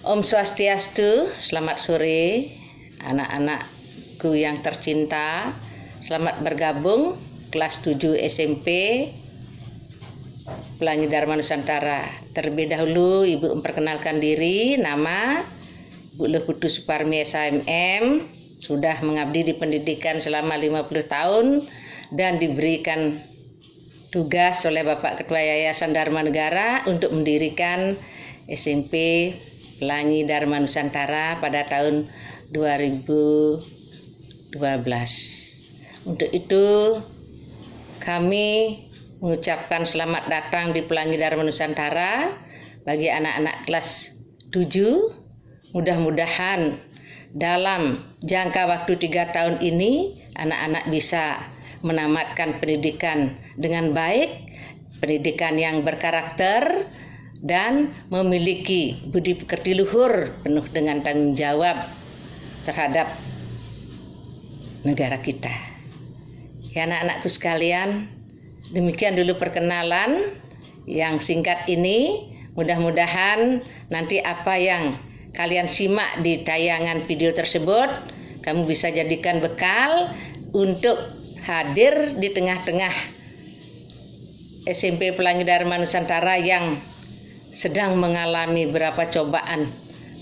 Om Swastiastu, selamat sore anak-anakku yang tercinta. Selamat bergabung kelas 7 SMP Pelangi Dharma Nusantara. Terlebih dahulu Ibu memperkenalkan diri, nama Ibu Leputu Suparmi SHMM, sudah mengabdi di pendidikan selama 50 tahun dan diberikan tugas oleh Bapak Ketua Yayasan Dharma Negara untuk mendirikan SMP Pelangi Dharma Nusantara pada tahun 2012. Untuk itu kami mengucapkan selamat datang di Pelangi Dharma Nusantara bagi anak-anak kelas 7. Mudah-mudahan dalam jangka waktu 3 tahun ini anak-anak bisa menamatkan pendidikan dengan baik, pendidikan yang berkarakter dan memiliki budi pekerti luhur penuh dengan tanggung jawab terhadap negara kita. Ya anak-anakku sekalian, demikian dulu perkenalan yang singkat ini. Mudah-mudahan nanti apa yang kalian simak di tayangan video tersebut kamu bisa jadikan bekal untuk hadir di tengah-tengah SMP Pelangi Dharma Nusantara yang sedang mengalami beberapa cobaan.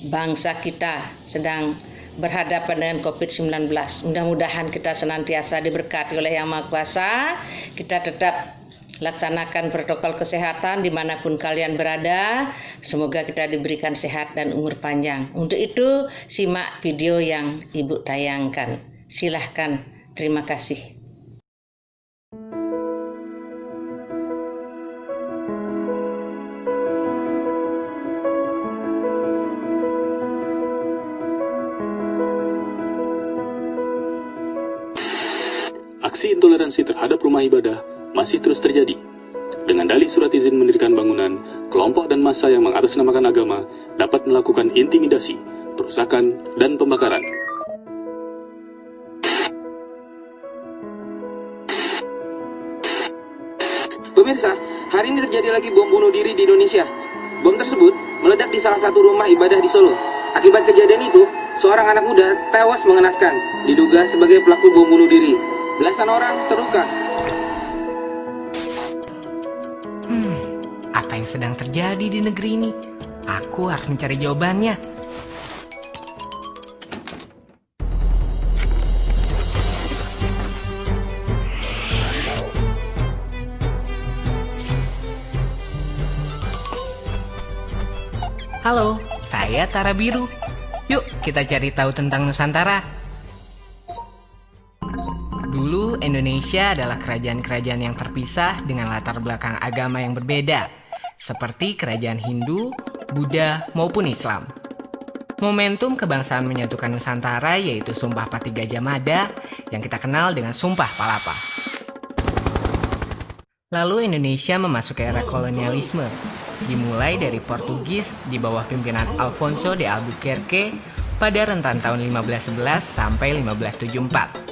Bangsa kita sedang berhadapan dengan COVID-19. Mudah-mudahan kita senantiasa diberkati oleh Yang Maha Kuasa. Kita tetap laksanakan protokol kesehatan dimanapun kalian berada. Semoga kita diberikan sehat dan umur panjang. Untuk itu simak video yang Ibu tayangkan. Silahkan. Terima kasih. Aksi intoleransi terhadap rumah ibadah masih terus terjadi. Dengan dalih surat izin mendirikan bangunan, kelompok dan massa yang mengatasnamakan agama dapat melakukan intimidasi, perusakan, dan pembakaran. Pemirsa, hari ini terjadi lagi bom bunuh diri di Indonesia. Bom tersebut meledak di salah satu rumah ibadah di Solo. Akibat kejadian itu, seorang anak muda tewas mengenaskan, diduga sebagai pelaku bom bunuh diri. Belasan orang terluka. Apa yang sedang terjadi di negeri ini? Aku harus mencari jawabannya. Halo, saya Tara Biru. Yuk kita cari tahu tentang Nusantara. Dulu Indonesia adalah kerajaan-kerajaan yang terpisah dengan latar belakang agama yang berbeda, seperti kerajaan Hindu, Buddha, maupun Islam. Momentum kebangsaan menyatukan Nusantara yaitu Sumpah Pati Gajah Mada yang kita kenal dengan Sumpah Palapa. Lalu Indonesia memasuki era kolonialisme, dimulai dari Portugis di bawah pimpinan Alfonso de Albuquerque pada rentan tahun 1511 sampai 1574.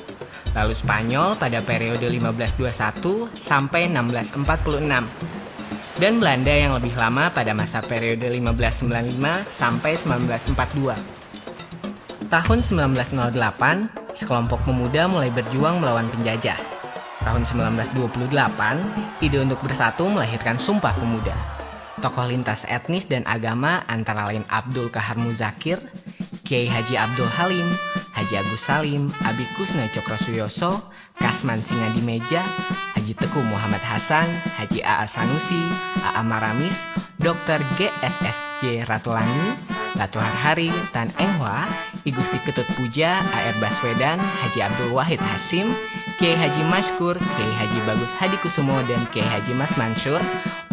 Lalu Spanyol pada periode 1521 sampai 1646. Dan Belanda yang lebih lama pada masa periode 1595 sampai 1942. Tahun 1908, sekelompok pemuda mulai berjuang melawan penjajah. Tahun 1928, ide untuk bersatu melahirkan Sumpah Pemuda. Tokoh lintas etnis dan agama antara lain Abdul Kahar Muzakir, Kiai Haji Abdul Halim, Haji Agus Salim, Abi Kusna Cokrosuyoso, Kasman Singadimeja, Haji Teguh Muhammad Hasan, Haji A.A. Sanusi, A.A. Maramis, Dr. GSSJ Ratulani, Latu Harhari, Tan Eng Hwa, I Gusti Ketut Puja, A.R. Baswedan, Haji Abdul Wahid Hasim, Kiai Haji Maskur, Kiai Haji Bagus Hadi Kusumo, dan Kiai Haji Mas Mansur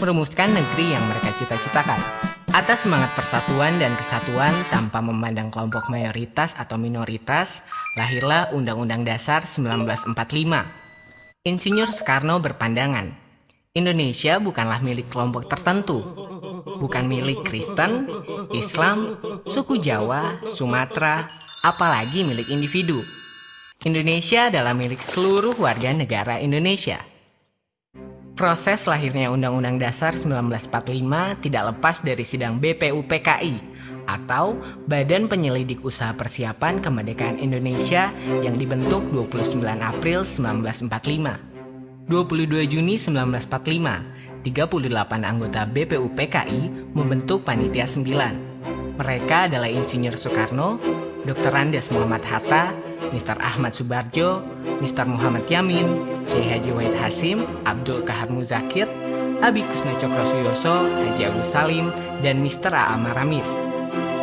merumuskan negeri yang mereka cita-citakan. Atas semangat persatuan dan kesatuan tanpa memandang kelompok mayoritas atau minoritas, lahirlah Undang-Undang Dasar 1945. Insinyur Soekarno berpandangan, Indonesia bukanlah milik kelompok tertentu, bukan milik Kristen, Islam, suku Jawa, Sumatera, apalagi milik individu. Indonesia adalah milik seluruh warga negara Indonesia. Proses lahirnya Undang-Undang Dasar 1945 tidak lepas dari sidang BPUPKI atau Badan Penyelidik Usaha Persiapan Kemerdekaan Indonesia yang dibentuk 29 April 1945. 22 Juni 1945, 38 anggota BPUPKI membentuk Panitia 9. Mereka adalah Insinyur Soekarno, Dr. Andes Muhammad Hatta, Mr. Ahmad Subarjo, Mr. Muhammad Yamin, Kiai Haji Wahid Hasyim, Abdul Kahar Muzakir, Abi Kusno Cokro Suyoso, Haji Agus Salim, dan Mr. A. Maramis.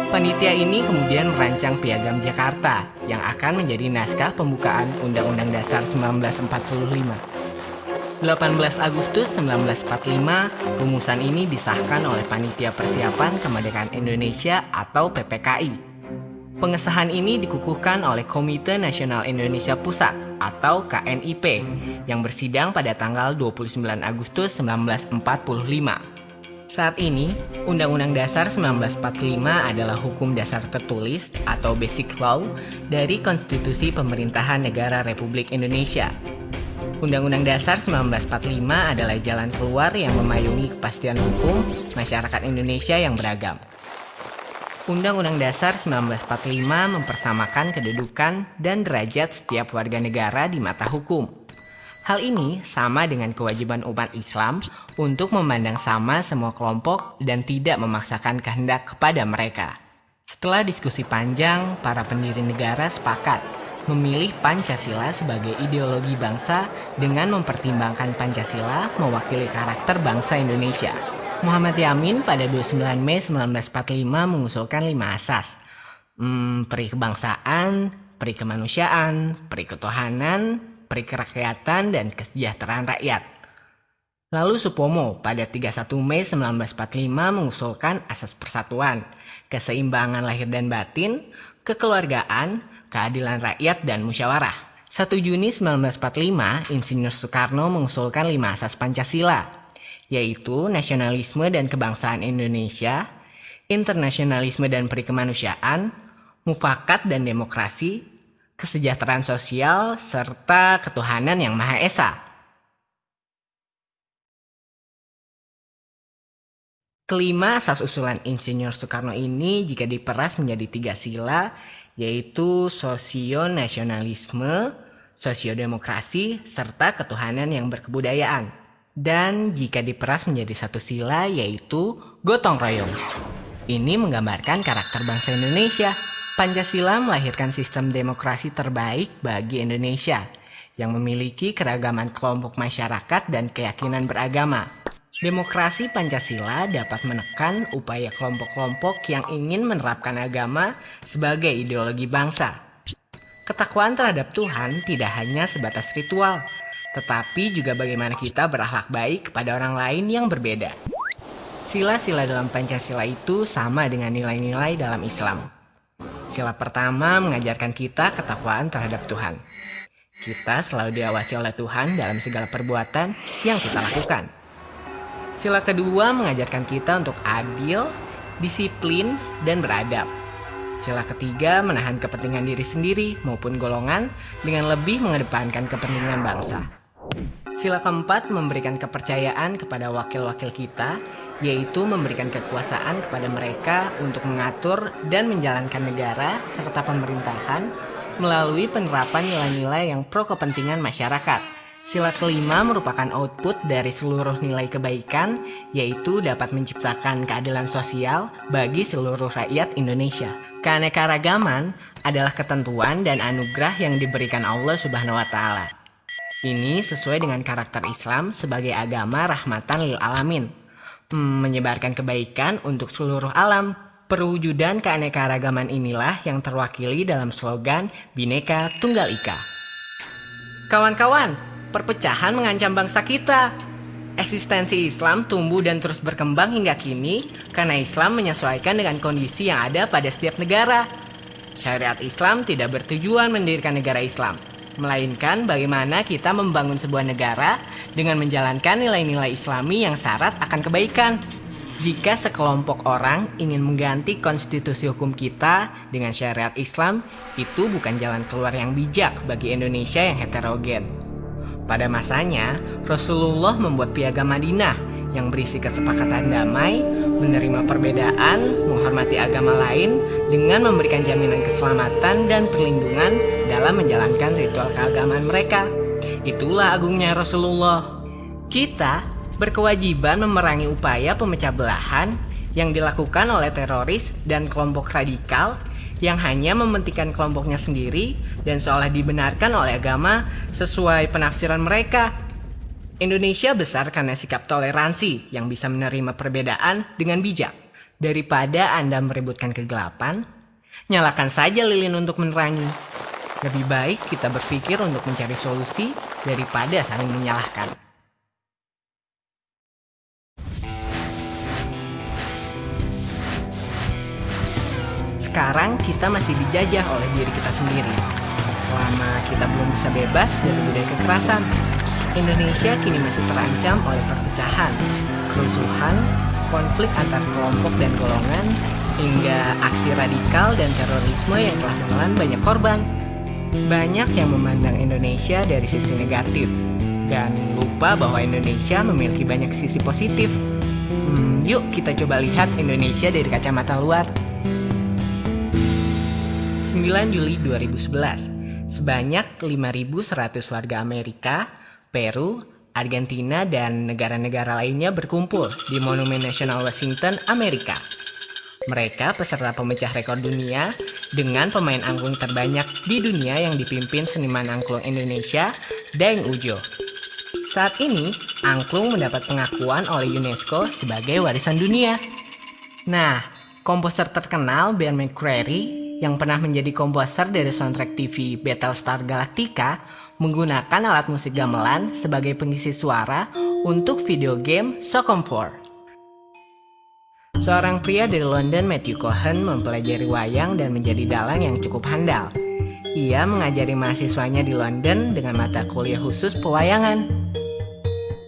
Panitia ini kemudian merancang Piagam Jakarta yang akan menjadi naskah pembukaan Undang-Undang Dasar 1945. 18 Agustus 1945, rumusan ini disahkan oleh Panitia Persiapan Kemerdekaan Indonesia atau PPKI. Pengesahan ini dikukuhkan oleh Komite Nasional Indonesia Pusat atau KNIP yang bersidang pada tanggal 29 Agustus 1945. Saat ini, Undang-Undang Dasar 1945 adalah hukum dasar tertulis atau Basic Law dari Konstitusi Pemerintahan Negara Republik Indonesia. Undang-Undang Dasar 1945 adalah jalan keluar yang memayungi kepastian hukum masyarakat Indonesia yang beragam. Undang-Undang Dasar 1945 mempersamakan kedudukan dan derajat setiap warga negara di mata hukum. Hal ini sama dengan kewajiban umat Islam untuk memandang sama semua kelompok dan tidak memaksakan kehendak kepada mereka. Setelah diskusi panjang, para pendiri negara sepakat memilih Pancasila sebagai ideologi bangsa dengan mempertimbangkan Pancasila mewakili karakter bangsa Indonesia. Muhammad Yamin pada 29 Mei 1945 mengusulkan 5 asas. Peri kebangsaan, peri kemanusiaan, peri ketuhanan, peri kerakyatan, dan kesejahteraan rakyat. Lalu Supomo pada 31 Mei 1945 mengusulkan asas persatuan, keseimbangan lahir dan batin, kekeluargaan, keadilan rakyat, dan musyawarah. 1 Juni 1945, Insinyur Soekarno mengusulkan 5 asas Pancasila, yaitu nasionalisme dan kebangsaan Indonesia, internasionalisme dan perikemanusiaan, mufakat dan demokrasi, kesejahteraan sosial, serta ketuhanan yang Maha Esa. Kelima asas usulan Insinyur Soekarno ini jika diperas menjadi 3 sila, yaitu sosionasionalisme, sosiodemokrasi, serta ketuhanan yang berkebudayaan. Dan jika diperas menjadi 1 sila, yaitu gotong royong. Ini menggambarkan karakter bangsa Indonesia. Pancasila melahirkan sistem demokrasi terbaik bagi Indonesia yang memiliki keragaman kelompok masyarakat dan keyakinan beragama. Demokrasi Pancasila dapat menekan upaya kelompok-kelompok yang ingin menerapkan agama sebagai ideologi bangsa. Ketakwaan terhadap Tuhan tidak hanya sebatas ritual, tetapi juga bagaimana kita berakhlak baik kepada orang lain yang berbeda. Sila-sila dalam Pancasila itu sama dengan nilai-nilai dalam Islam. Sila pertama mengajarkan kita ketakwaan terhadap Tuhan. Kita selalu diawasi oleh Tuhan dalam segala perbuatan yang kita lakukan. Sila kedua mengajarkan kita untuk adil, disiplin, dan beradab. Sila ketiga menahan kepentingan diri sendiri maupun golongan dengan lebih mengedepankan kepentingan bangsa. Sila keempat memberikan kepercayaan kepada wakil-wakil kita, yaitu memberikan kekuasaan kepada mereka untuk mengatur dan menjalankan negara serta pemerintahan melalui penerapan nilai-nilai yang pro kepentingan masyarakat. Sila kelima merupakan output dari seluruh nilai kebaikan, yaitu dapat menciptakan keadilan sosial bagi seluruh rakyat Indonesia. Keanekaragaman adalah ketentuan dan anugerah yang diberikan Allah Subhanahu wa Ta'ala. Ini sesuai dengan karakter Islam sebagai agama rahmatan lil alamin, menyebarkan kebaikan untuk seluruh alam. Perwujudan keanekaragaman inilah yang terwakili dalam slogan Bhinneka Tunggal Ika. Kawan-kawan, perpecahan mengancam bangsa kita. Eksistensi Islam tumbuh dan terus berkembang hingga kini karena Islam menyesuaikan dengan kondisi yang ada pada setiap negara. Syariat Islam tidak bertujuan mendirikan negara Islam, melainkan bagaimana kita membangun sebuah negara dengan menjalankan nilai-nilai Islami yang syarat akan kebaikan. Jika sekelompok orang ingin mengganti konstitusi hukum kita dengan syariat Islam, itu bukan jalan keluar yang bijak bagi Indonesia yang heterogen. Pada masanya, Rasulullah membuat Piagam Madinah yang berisi kesepakatan damai, menerima perbedaan, menghormati agama lain, dengan memberikan jaminan keselamatan dan perlindungan dalam menjalankan ritual keagamaan mereka. Itulah agungnya Rasulullah. Kita berkewajiban memerangi upaya pemecah belahan yang dilakukan oleh teroris dan kelompok radikal yang hanya mementingkan kelompoknya sendiri dan seolah dibenarkan oleh agama sesuai penafsiran mereka. Indonesia besar karena sikap toleransi yang bisa menerima perbedaan dengan bijak. Daripada Anda meributkan kegelapan, nyalakan saja lilin untuk menerangi. Lebih baik kita berpikir untuk mencari solusi daripada saling menyalahkan. Sekarang kita masih dijajah oleh diri kita sendiri. Selama kita belum bisa bebas dari budaya kekerasan, Indonesia kini masih terancam oleh perpecahan, kerusuhan, konflik antar kelompok dan golongan, hingga aksi radikal dan terorisme yang telah menelan banyak korban. Banyak yang memandang Indonesia dari sisi negatif dan lupa bahwa Indonesia memiliki banyak sisi positif. Yuk kita coba lihat Indonesia dari kacamata luar. 9 Juli 2011, sebanyak 5.100 warga Amerika, Peru, Argentina, dan negara-negara lainnya berkumpul di Monumen Nasional Washington, Amerika. Mereka peserta pemecah rekor dunia dengan pemain angklung terbanyak di dunia yang dipimpin seniman angklung Indonesia, Daeng Ujo. Saat ini, angklung mendapat pengakuan oleh UNESCO sebagai warisan dunia. Nah, komposer terkenal Ben McCreary yang pernah menjadi komposer dari soundtrack TV Battlestar Galactica menggunakan alat musik gamelan sebagai pengisi suara untuk video game Socom 4. Seorang pria dari London, Matthew Cohen, mempelajari wayang dan menjadi dalang yang cukup handal. Ia mengajari mahasiswanya di London dengan mata kuliah khusus pewayangan.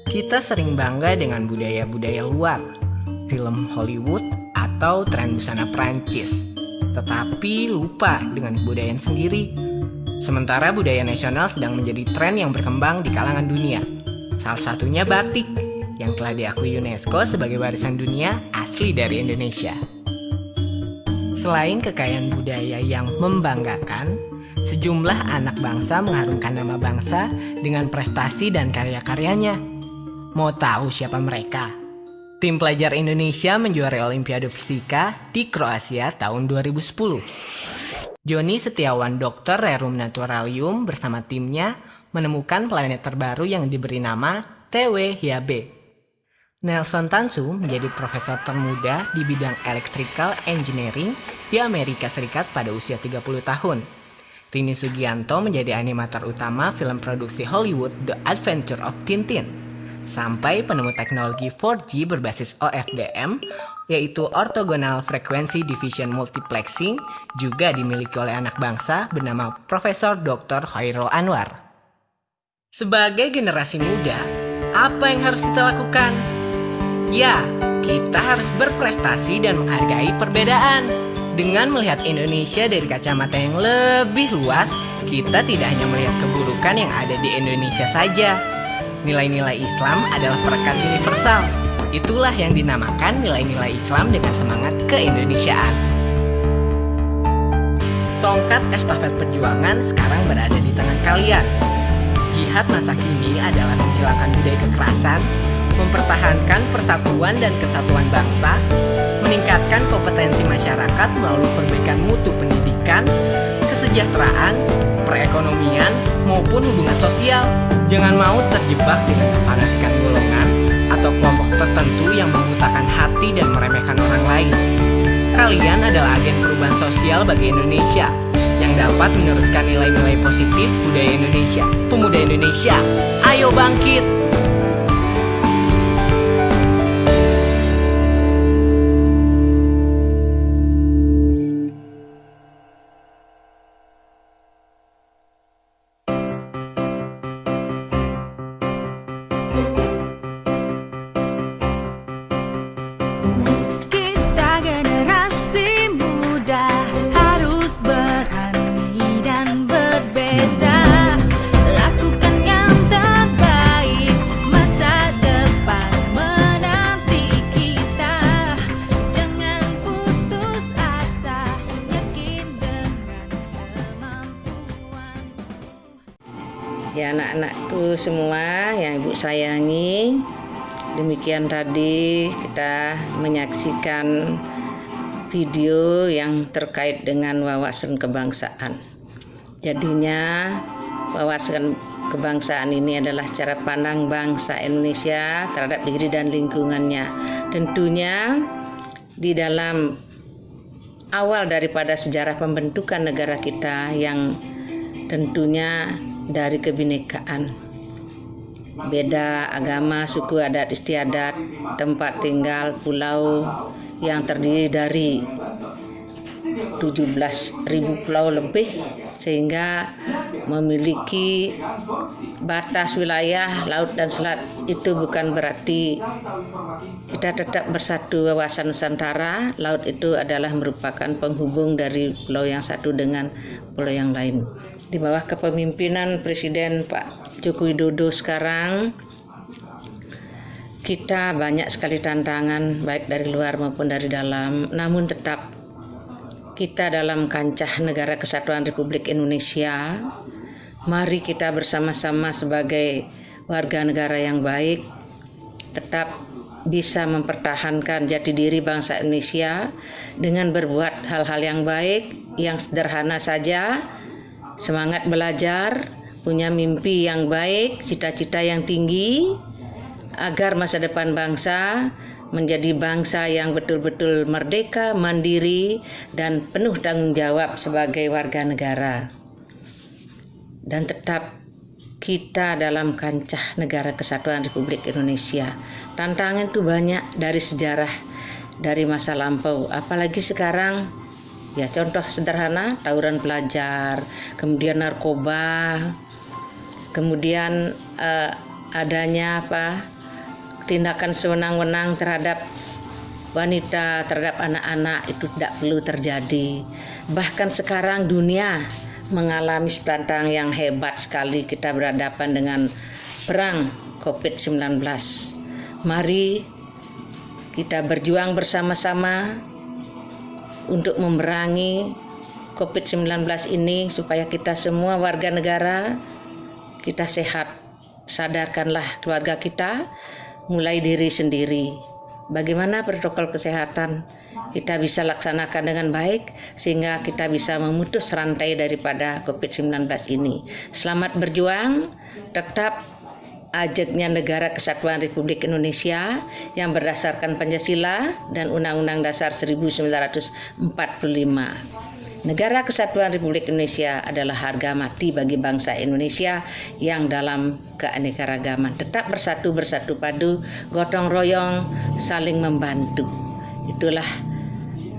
Kita sering bangga dengan budaya-budaya luar, film Hollywood atau tren busana Prancis, tetapi lupa dengan kebudayaan sendiri. Sementara budaya nasional sedang menjadi tren yang berkembang di kalangan dunia. Salah satunya batik, yang telah diakui UNESCO sebagai warisan dunia asli dari Indonesia. Selain kekayaan budaya yang membanggakan, sejumlah anak bangsa mengharumkan nama bangsa dengan prestasi dan karya-karyanya. Mau tahu siapa mereka? Tim pelajar Indonesia menjuarai Olimpiade Fisika di Kroasia tahun 2010. Joni Setiawan, dokter Rerum Naturalium, bersama timnya menemukan planet terbaru yang diberi nama TW-Hyabe. Nelson Tansu menjadi profesor termuda di bidang Electrical Engineering di Amerika Serikat pada usia 30 tahun. Rini Sugianto menjadi animator utama film produksi Hollywood The Adventure of Tintin. Sampai penemu teknologi 4G berbasis OFDM, yaitu Orthogonal Frequency Division Multiplexing, juga dimiliki oleh anak bangsa bernama Profesor Dr. Khairul Anwar. Sebagai generasi muda, apa yang harus kita lakukan? Ya, kita harus berprestasi dan menghargai perbedaan. Dengan melihat Indonesia dari kacamata yang lebih luas, kita tidak hanya melihat keburukan yang ada di Indonesia saja. Nilai-nilai Islam adalah perekat universal. Itulah yang dinamakan nilai-nilai Islam dengan semangat keindonesiaan. Tongkat estafet perjuangan sekarang berada di tangan kalian. Jihad masa kini adalah menghilangkan budaya kekerasan, mempertahankan persatuan dan kesatuan bangsa, meningkatkan kompetensi masyarakat melalui perbaikan mutu pendidikan, kesejahteraan, perekonomian, maupun hubungan sosial. Jangan mau terjebak dengan kefanatikan golongan atau kelompok tertentu yang membutakan hati dan meremehkan orang lain. Kalian adalah agen perubahan sosial bagi Indonesia yang dapat meneruskan nilai-nilai positif budaya Indonesia. Pemuda Indonesia, ayo bangkit! Lakukan yang terbaik Ya anak-anakku semua yang Ibu sayangi, demikian tadi kita menyaksikan video yang terkait dengan wawasan kebangsaan. Jadinya wawasan kebangsaan ini adalah cara pandang bangsa Indonesia terhadap diri dan lingkungannya. Tentunya di dalam awal daripada sejarah pembentukan negara kita yang tentunya dari kebinekaan, beda agama, suku, adat istiadat, tempat tinggal, pulau yang terdiri dari 17.000 pulau lebih, sehingga memiliki batas wilayah laut dan selat. Itu bukan berarti kita tetap bersatu wawasan Nusantara. Laut itu adalah merupakan penghubung dari pulau yang satu dengan pulau yang lain. Di bawah kepemimpinan Presiden Pak Joko Widodo sekarang, kita banyak sekali tantangan baik dari luar maupun dari dalam, namun tetap kita dalam kancah negara kesatuan Republik Indonesia, mari kita bersama-sama sebagai warga negara yang baik tetap bisa mempertahankan jati diri bangsa Indonesia dengan berbuat hal-hal yang baik, yang sederhana saja, semangat belajar, punya mimpi yang baik, cita-cita yang tinggi, agar masa depan bangsa menjadi bangsa yang betul-betul merdeka, mandiri, dan penuh tanggung jawab sebagai warga negara. Dan tetap kita dalam kancah negara kesatuan Republik Indonesia. Tantangan itu banyak dari sejarah, dari masa lampau, apalagi sekarang. Ya, contoh sederhana, tawuran pelajar, kemudian narkoba, kemudian adanya tindakan sewenang-wenang terhadap wanita, terhadap anak-anak, itu tidak perlu terjadi. Bahkan sekarang dunia mengalami tantangan yang hebat sekali. Kita berhadapan dengan perang COVID-19. Mari kita berjuang bersama-sama untuk memerangi COVID-19 ini supaya kita semua warga negara kita sehat. Sadarkanlah keluarga kita, mulai diri sendiri. Bagaimana protokol kesehatan kita bisa laksanakan dengan baik sehingga kita bisa memutus rantai daripada COVID-19 ini. Selamat berjuang, tetap ajaknya negara kesatuan Republik Indonesia yang berdasarkan Pancasila dan Undang-Undang Dasar 1945. Negara Kesatuan Republik Indonesia adalah harga mati bagi bangsa Indonesia yang dalam keanekaragaman. Tetap bersatu padu, gotong royong, saling membantu. Itulah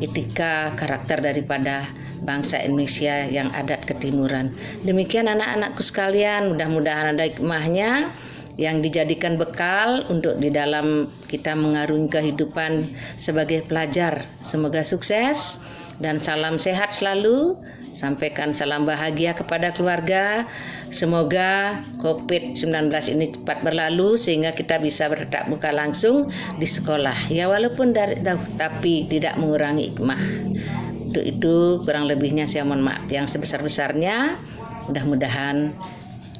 etika karakter daripada bangsa Indonesia yang adat ketimuran. Demikian anak-anakku sekalian, mudah-mudahan ada hikmahnya yang dijadikan bekal untuk di dalam kita mengarungi kehidupan sebagai pelajar. Semoga sukses dan salam sehat selalu. Sampaikan salam bahagia kepada keluarga. Semoga COVID-19 ini cepat berlalu sehingga kita bisa bertatap muka langsung di sekolah. Ya, walaupun dari jauh tapi tidak mengurangi hikmah. Untuk itu kurang lebihnya saya mohon maaf yang sebesar-besarnya. Mudah-mudahan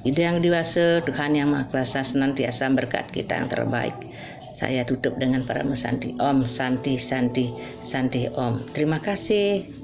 ide yang dewasa, Tuhan yang Maha Kuasa senantiasa berkat kita yang terbaik. Saya tutup dengan para Santi Om, Santi, Santi, Santi Om. Terima kasih.